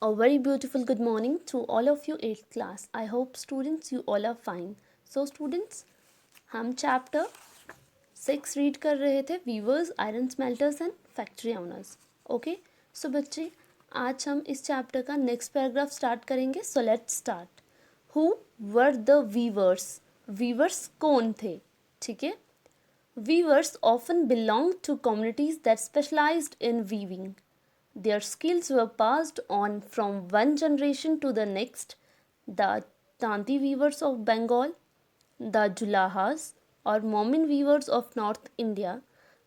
A very beautiful good morning to all of you 8th class. I hope students you all are fine. So students, हम chapter 6 read कर रहे थे weavers, iron smelters and factory owners. Okay, so बच्चे आज हम इस chapter का next paragraph start करेंगे. So let's start. Who were the weavers? Weavers कौन थे? ठीक है. Weavers often belonged to communities that specialized in weaving. Their skills were passed on from one generation to the next. The Tanti weavers of Bengal, the Julahas or Momin weavers of North India,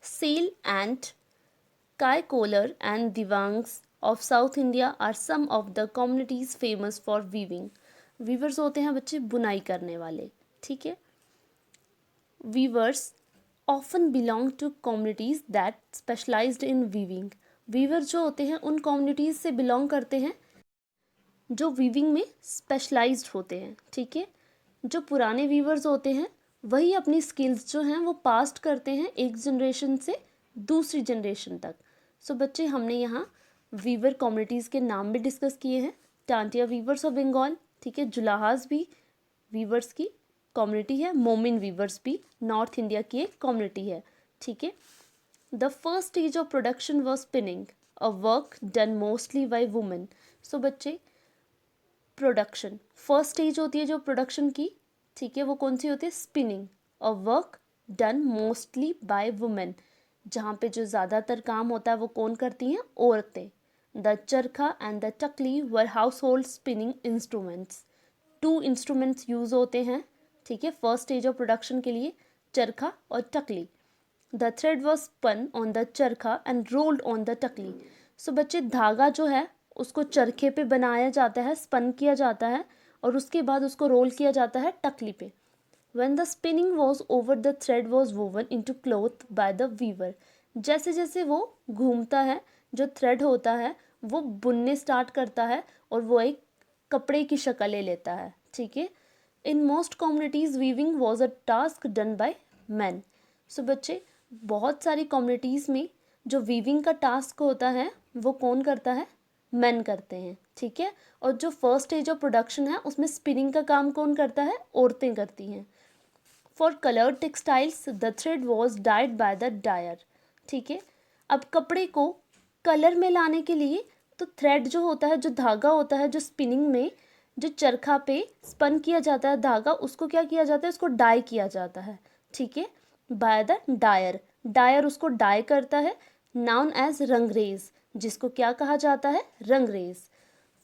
Sale and Kai Kolar and Divangs of South India are some of the communities famous for weaving. Weavers होते हैं बच्चे बुनाई करने वाले. ठीक है. Weavers often belong to communities that specialized in weaving. Weaver जो होते हैं उन कम्युनिटीज़ से बिलोंग करते हैं जो वीविंग में स्पेशलाइज्ड होते हैं. ठीक है. जो पुराने वीवर्स होते हैं वही अपनी स्किल्स जो हैं वो पास्ट करते हैं एक जनरेशन से दूसरी जनरेशन तक. सो बच्चे हमने यहाँ वीवर कम्युनिटीज़ के नाम भी डिस्कस किए हैं. टांटिया वीवर्स ऑफ बंगाल, ठीक है. जुलाहास भी वीवर्स की कम्युनिटी है. मोमिन वीवर्स भी नॉर्थ इंडिया की एक कम्युनिटी है. ठीक है. The first stage of production was spinning, a work done mostly by women. So बच्चे प्रोडक्शन फर्स्ट स्टेज होती है जो प्रोडक्शन की, ठीक है, वो कौन सी होती है? Spinning. A work done mostly by women, जहाँ पे जो ज़्यादातर काम होता है वो कौन करती हैं? औरतें. The charkha and the takli were household spinning instruments. 2 instruments use होते हैं, ठीक है, फर्स्ट स्टेज ऑफ प्रोडक्शन के लिए, चरखा और टकली. The thread was spun on the charkha and rolled on the takli. So बच्चे धागा जो है उसको चरखे पे बनाया जाता है, स्पन किया जाता है और उसके बाद उसको रोल किया जाता है टकली पे. When the spinning was over, the thread was woven into cloth by the weaver. जैसे जैसे वो घूमता है, जो थ्रेड होता है वो बुनने स्टार्ट करता है और वो एक कपड़े की शक्ल ले लेता है. ठीक है. In most communities weaving was a task done by man. So बच्चे बहुत सारी कम्युनिटीज़ में जो वीविंग का टास्क होता है वो कौन करता है? मैन करते हैं. ठीक है. और जो फर्स्ट स्टेज ऑफ प्रोडक्शन है उसमें स्पिनिंग का काम कौन करता है? औरतें करती हैं. For coloured textiles the thread was died by the dire. ठीक है. अब कपड़े को कलर में लाने के लिए तो थ्रेड जो होता है, जो धागा होता है, जो स्पिनिंग में जो चरखा पे स्पन किया जाता है धागा, उसको क्या किया जाता है? उसको डाई किया जाता है. ठीक है. By the dire. डायर उसको डाई करता है, नाउन एज रंगरेज, जिसको क्या कहा जाता है? रंगरेज.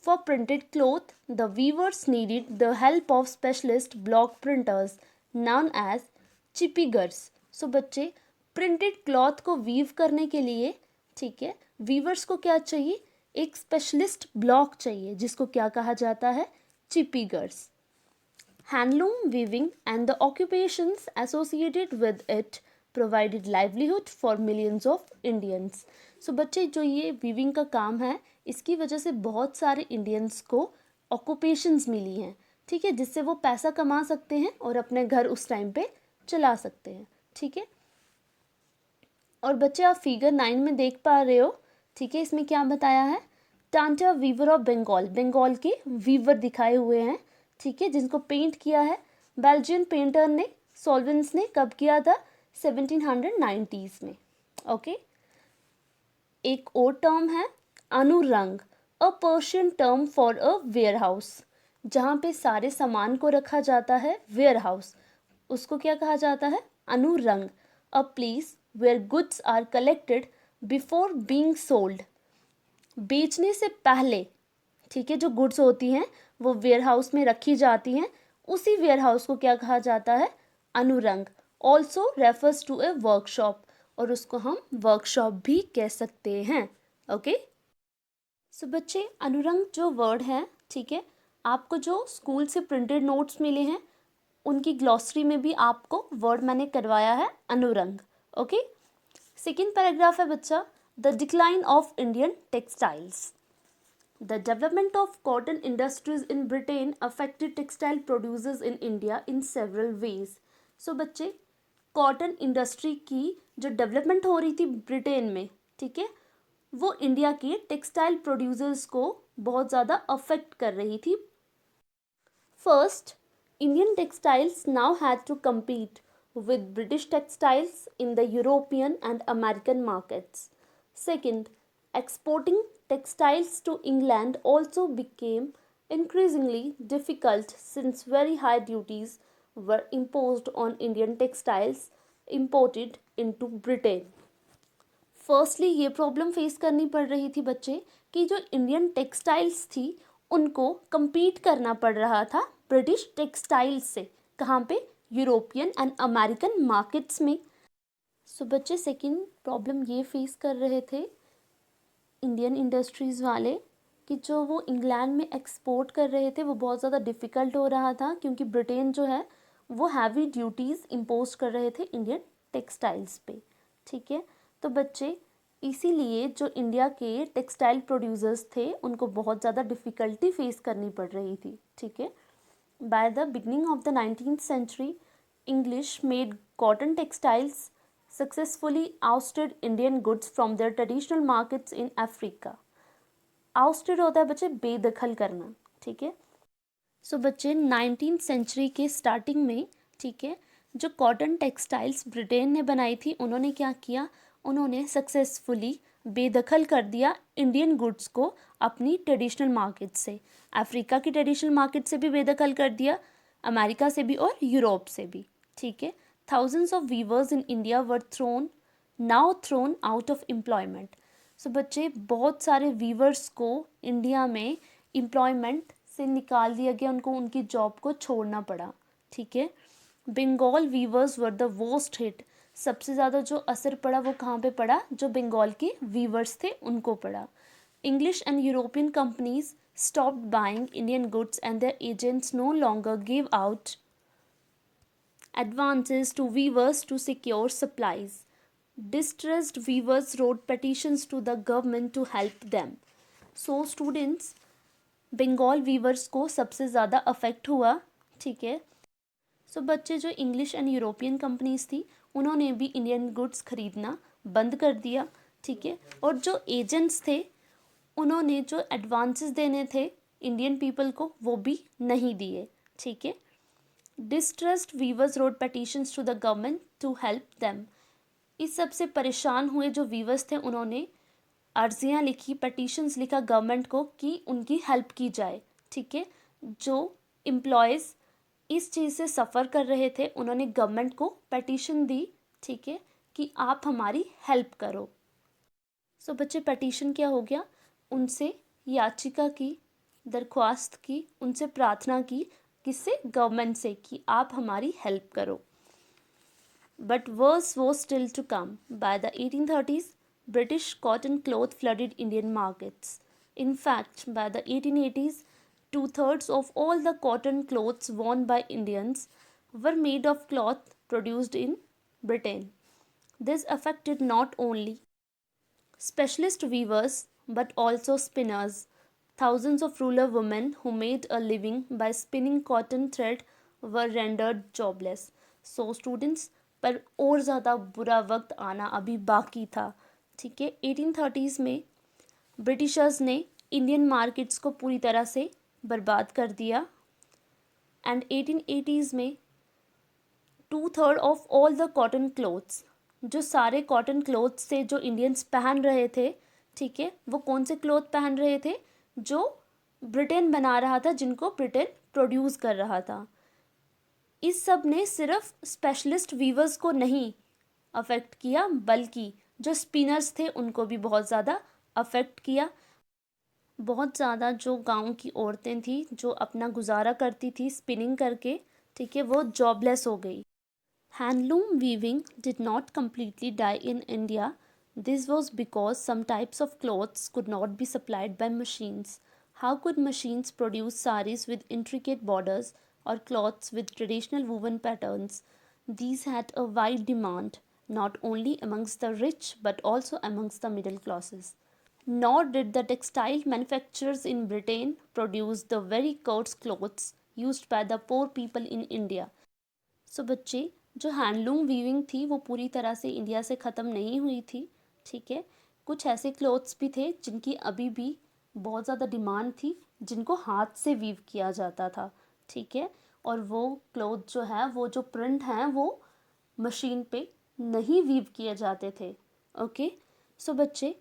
For printed cloth the weavers needed the help of specialist block printers known as chhipigars. So बच्चे प्रिंटेड क्लॉथ को वीव करने के लिए, ठीक है, वीवर्स को क्या चाहिए? एक स्पेशलिस्ट ब्लॉक चाहिए जिसको क्या कहा जाता है? चिपीगर्स. Handloom weaving and the occupations associated with it provided livelihood for millions of Indians. So बच्चे जो ये वीविंग का काम है इसकी वजह से बहुत सारे इंडियंस को ऑक्यूपेशंस मिली हैं, ठीक है, जिससे वो पैसा कमा सकते हैं और अपने घर उस टाइम पे चला सकते हैं. ठीक है. और बच्चे आप फिगर 9 में देख पा रहे हो, ठीक है, इसमें क्या बताया है? टांटा वीवर ऑफ बंगाल, बंगाल के वीवर दिखाए हुए हैं, ठीक है, जिनको पेंट किया है बेल्जियन पेंटर ने, सॉल्वेंस ने. कब किया था? 1790s में. ओके. एक और टर्म है अनुरंग, a Persian term for a warehouse, जहाँ पे सारे सामान को रखा जाता है, वेयर हाउस, उसको क्या कहा जाता है? अनुरंग. A place where goods are collected before being sold. बेचने से पहले, ठीक है, जो गुड्स होती हैं वो वेयर हाउस में रखी जाती हैं, उसी वेयर हाउस को क्या कहा जाता है? अनुरंग. Also refers to a workshop, और उसको हम वर्कशॉप भी कह सकते हैं. ओके. सो बच्चे अनुरंग जो वर्ड है, ठीक है, आपको जो स्कूल से प्रिंटेड नोट्स मिले हैं उनकी ग्लॉसरी में भी आपको वर्ड मैंने करवाया है अनुरंग. ओके. सेकेंड पैराग्राफ है बच्चा, the decline of Indian textiles. The development of cotton industries in Britain affected textile producers in India in several ways. So बच्चे कॉटन इंडस्ट्री की जो डेवलपमेंट हो रही थी ब्रिटेन में, ठीक है, वो इंडिया के टेक्सटाइल प्रोड्यूसर्स को बहुत ज़्यादा अफेक्ट कर रही थी. First, Indian textiles now had to compete with British textiles in the European and American markets. Second, exporting textiles to England also became increasingly difficult since very high duties were imposed on Indian textiles imported into Britain. Firstly ये problem face करनी पड़ रही थी बच्चे कि जो Indian textiles थी उनको compete करना पड़ रहा था ब्रिटिश टेक्सटाइल्स से. कहाँ पे? यूरोपियन एंड अमेरिकन मार्केट्स में. सो बच्चे सेकंड प्रॉब्लम ये फेस कर रहे थे इंडियन इंडस्ट्रीज़ वाले कि जो वो इंग्लैंड में एक्सपोर्ट कर रहे थे वो बहुत ज़्यादा डिफ़िकल्ट हो रहा था क्योंकि ब्रिटेन जो है वो हैवी ड्यूटीज़ इम्पोज कर रहे थे इंडियन टेक्सटाइल्स पे. ठीक है, तो बच्चे इसीलिए जो इंडिया के टेक्सटाइल प्रोड्यूसर्स थे उनको बहुत ज़्यादा डिफ़िकल्टी फेस करनी पड़ रही थी. ठीक है, by the beginning of the 19th century English made cotton textiles successfully ousted Indian goods from their traditional markets in Africa. Ousted होता है बच्चे बेदखल करना. ठीक है, सो बच्चे 19th सेंचुरी के स्टार्टिंग में, ठीक है, जो कॉटन टेक्सटाइल्स ब्रिटेन ने बनाई थी उन्होंने क्या किया, उन्होंने सक्सेसफुली बेदखल कर दिया इंडियन गुड्स को अपनी ट्रेडिशनल मार्केट से. अफ्रीका की ट्रेडिशनल मार्केट से भी बेदखल कर दिया, अमेरिका से भी और यूरोप से भी. ठीक है, thousands of weavers in India were thrown out of employment. So बच्चे बहुत सारे वीवर्स को इंडिया में एम्प्लॉयमेंट से निकाल दिया गया, उनको उनकी जॉब को छोड़ना पड़ा. ठीक है, Bengal weavers were the worst hit. सबसे ज़्यादा जो असर पड़ा वो कहाँ पे पड़ा? जो बंगाल के वीवर्स थे उनको पड़ा. English and European companies stopped buying Indian goods and their agents no longer gave out advances to weavers to secure supplies. Distressed weavers wrote petitions to the government to help them. So students, Bengal weavers को सबसे ज़्यादा affect हुआ. ठीक है, सो बच्चे जो English and European companies थी उन्होंने भी इंडियन गुड्स खरीदना बंद कर दिया. ठीक है, और जो एजेंट्स थे उन्होंने जो एडवांसेस देने थे इंडियन पीपल को वो भी नहीं दिए. ठीक है, distressed weavers wrote petitions to the government to help them. इस सब से परेशान हुए जो वीवर्स थे उन्होंने अर्जियाँ लिखी, पेटिशंस लिखा गवर्नमेंट को कि उनकी हेल्प की जाए. ठीक है, जो एम्प्लॉयज़ इस चीज़ से सफ़र कर रहे थे उन्होंने गवर्नमेंट को पेटिशन दी. ठीक है, कि आप हमारी हेल्प करो. सो बच्चे पेटिशन क्या हो गया, उनसे याचिका की, दरख्वास्त की, उनसे प्रार्थना की, किससे? गवर्नमेंट से, कि आप हमारी हेल्प करो. But worse was still to come. By the 1830s British cotton cloth flooded Indian markets. In fact, by the 1880s, two-thirds of all the cotton clothes worn by Indians were made of cloth produced in Britain. This affected not only specialist weavers but also spinners. Thousands of rural women who made a living by spinning cotton thread were rendered jobless. So students, पर और ज़्यादा बुरा वक्त आना अभी बाकी था. ठीक है, 1830s में ब्रिटिशर्स ने इंडियन मार्केट्स को पूरी तरह से बर्बाद कर दिया. एंड 1880s में 2/3 of all the cotton clothes, जो सारे कॉटन क्लोथ्स थे जो इंडियंस पहन रहे थे, ठीक है, वो कौन से क्लोथ पहन रहे थे? जो ब्रिटेन बना रहा था, जिनको ब्रिटेन प्रोड्यूस कर रहा था. इस सब ने सिर्फ स्पेशलिस्ट वीवर्स को नहीं अफेक्ट किया बल्कि जो स्पिनर्स थे उनको भी बहुत ज़्यादा अफेक्ट किया. बहुत ज़्यादा जो गांव की औरतें थी जो अपना गुजारा करती थी स्पिनिंग करके, ठीक है, वो जॉबलेस हो गई. Handloom weaving did not completely die in India. This was because some types of cloths could not be supplied by machines. How could machines produce saris with intricate borders or cloths with traditional woven patterns? These had a wide demand, not only amongst the rich but also amongst the middle classes. Nor did the textile manufacturers in Britain produce the very coarse clothes used by the poor people in India. So बच्चे, जो handloom weaving थी वो पूरी तरह से India से ख़त्म नहीं हुई थी. ठीक है, कुछ ऐसे क्लोथ्स भी थे जिनकी अभी भी बहुत ज़्यादा डिमांड थी, जिनको हाथ से वीव किया जाता था, ठीक है। और वो क्लोथ जो है, वो जो प्रिंट हैं वो मशीन पे नहीं वीव किए जाते थे। ओके, सो बच्चे,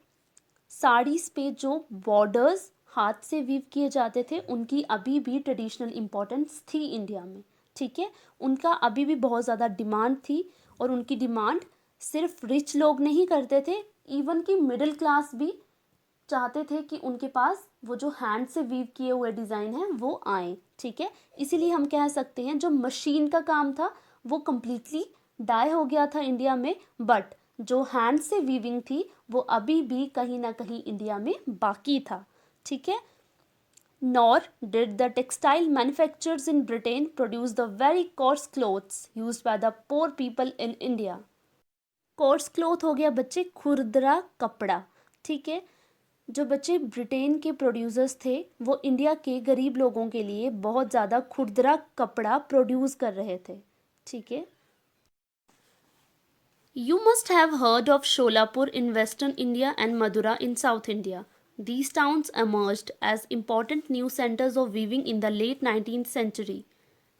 साड़ीज़ पे जो बॉर्डर्स हाथ से वीव किए जाते थे उनकी अभी भी ट्रेडिशनल इम्पोर्टेंस थी इंडिया में, ठीक है। उनका अभी भी बहुत ज़्यादा डिमांड थी, और उनकी डिमांड सिर्फ रिच लोग नहीं करते थे, इवन कि मिडिल क्लास भी चाहते थे कि उनके पास वो जो हैंड से वीव किए हुए डिज़ाइन हैं वो आए, ठीक है। इसीलिए हम कह सकते हैं जो मशीन का काम था वो कम्प्लीटली डाई हो गया था इंडिया में, बट जो हैंड से वीविंग थी वो अभी भी कहीं ना कहीं इंडिया में बाकी था, ठीक है। Nor did the textile manufacturers in Britain produce the very coarse clothes used by the poor people in India. Course cloth हो गया बच्चे खुरदरा कपड़ा, ठीक है। जो बच्चे ब्रिटेन के प्रोड्यूसर्स थे वो इंडिया के गरीब लोगों के लिए बहुत ज़्यादा खुरदरा कपड़ा प्रोड्यूस कर रहे थे, ठीक है। You must have heard of Sholapur in western India and Madura in South India. These towns emerged as important new centers of weaving in the late 19th century.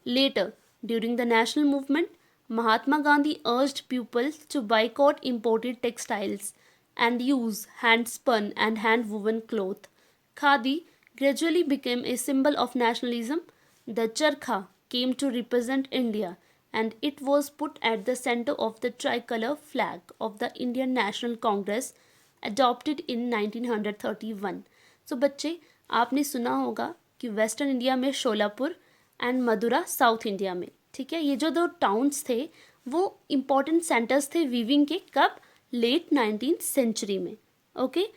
Later, during the national movement, Mahatma Gandhi urged pupils to boycott imported textiles and use hand-spun and hand-woven cloth. Khadi gradually became a symbol of nationalism. The charkha came to represent India, and it was put at the center of the tricolor flag of the Indian National Congress adopted in 1931. So बच्चे, आपने सुना होगा कि western India में Sholapur and Madura South India में, ठीक है, ये जो दो टाउन्स थे वो इम्पॉर्टेंट सेंटर्स थे वीविंग के, कब? लेट 19th सेंचुरी में। ओके,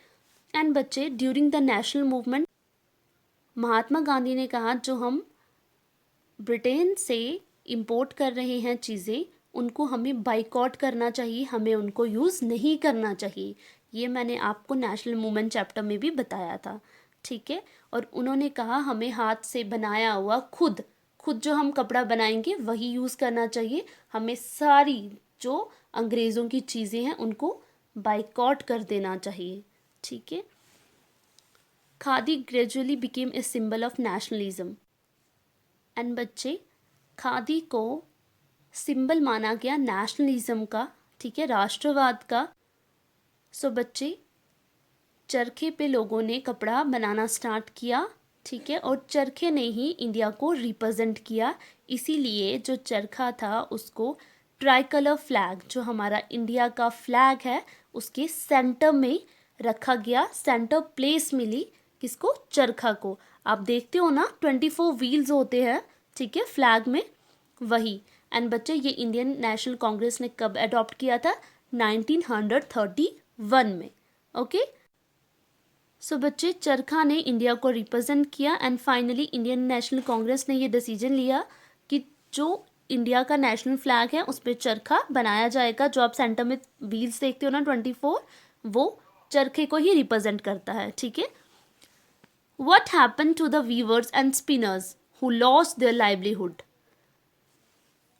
एंड बच्चे, during the national movement Mahatma Gandhi ने कहा जो हम ब्रिटेन से इंपोर्ट कर रहे हैं चीज़ें उनको हमें बाइकॉट करना चाहिए, हमें उनको यूज़ नहीं करना चाहिए। ये मैंने आपको नेशनल मूवमेंट चैप्टर में भी बताया था, ठीक है। और उन्होंने कहा हमें हाथ से बनाया हुआ खुद जो हम कपड़ा बनाएंगे वही यूज़ करना चाहिए, हमें सारी जो अंग्रेज़ों की चीज़ें हैं उनको बाइकॉट कर देना चाहिए, ठीक है। Khadi gradually became a symbol of nationalism, and बच्चे, खादी को सिंबल माना गया नेशनलिज्म का, ठीक है, राष्ट्रवाद का। सो बच्चे, चरखे पे लोगों ने कपड़ा बनाना स्टार्ट किया, ठीक है, और चरखे ने ही इंडिया को रिप्रेजेंट किया। इसीलिए जो चरखा था उसको ट्राइकलर फ्लैग, जो हमारा इंडिया का फ्लैग है, उसके सेंटर में रखा गया, सेंटर प्लेस मिली किसको? चरखा को। आप देखते हो ना 24 व्हील्स होते हैं, ठीक है, फ्लैग में, वही। एंड बच्चे, ये इंडियन नेशनल कांग्रेस ने कब अडॉप्ट किया था? 1931 में। ओके, सो बच्चे, चरखा ने इंडिया को रिप्रेजेंट किया, and finally Indian national Congress ने ये डिसीजन लिया कि जो इंडिया का नेशनल फ्लैग है उस पर चरखा बनाया जाएगा। जो आप सेंटर में व्हील्स देखते हो ना 24, वो चरखे को ही रिप्रेजेंट करता है, ठीक है। What happened to the weavers and spinners who lost their livelihood?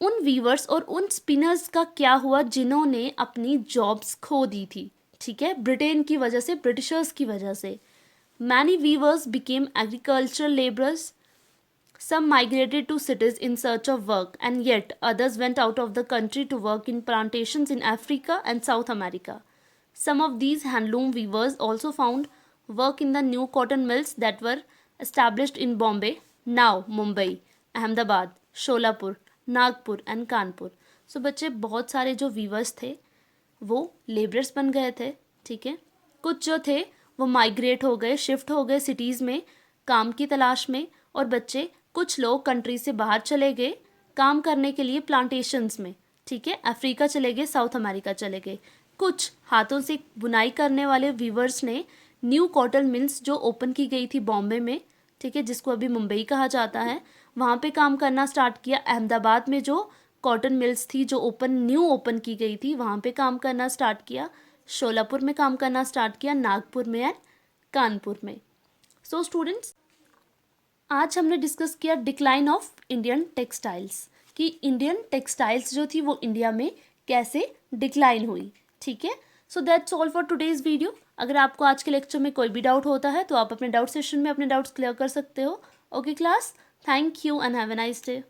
उन वीवर्स और उन स्पिनर्स का क्या हुआ जिन्होंने अपनी जॉब्स खो दी थी, ठीक है, ब्रिटेन की वजह से, ब्रिटिशर्स की वजह से। Many weavers became agricultural labourers, some migrated to cities in search of work, and yet others went out of the country to work in plantations in Africa and South America. Some of these handloom weavers also found work in the new cotton mills that were established in Bombay, now Mumbai, Ahmedabad, Sholapur, Nagpur and Kanpur. So बच्चे, बहुत सारे जो viewers थे वो labourers बन गए थे, ठीक है। कुछ जो थे वो माइग्रेट हो गए, शिफ्ट हो गए सिटीज़ में काम की तलाश में, और बच्चे कुछ लोग कंट्री से बाहर चले गए काम करने के लिए प्लांटेशंस में, ठीक है, अफ्रीका चले गए, साउथ अमेरिका चले गए। कुछ हाथों से बुनाई करने वाले वीवर्स ने न्यू कॉटन मिल्स जो ओपन की गई थी बॉम्बे में, ठीक है, जिसको अभी मुंबई कहा जाता है, वहाँ पे काम करना स्टार्ट किया। अहमदाबाद में जो कॉटन मिल्स थी जो न्यू ओपन की गई थी वहाँ पे काम करना स्टार्ट किया। शोलापुर में काम करना स्टार्ट किया, नागपुर में एंड कानपुर में। सो स्टूडेंट्स, आज हमने डिस्कस किया डिक्लाइन ऑफ इंडियन टेक्सटाइल्स, कि इंडियन टेक्सटाइल्स जो थी वो इंडिया में कैसे डिक्लाइन हुई, ठीक है। So that's all for today's video. अगर आपको आज के लेक्चर में कोई भी डाउट होता है तो आप अपने डाउट सेशन में अपने डाउट्स क्लियर कर सकते हो। Okay class, thank you and have a nice day.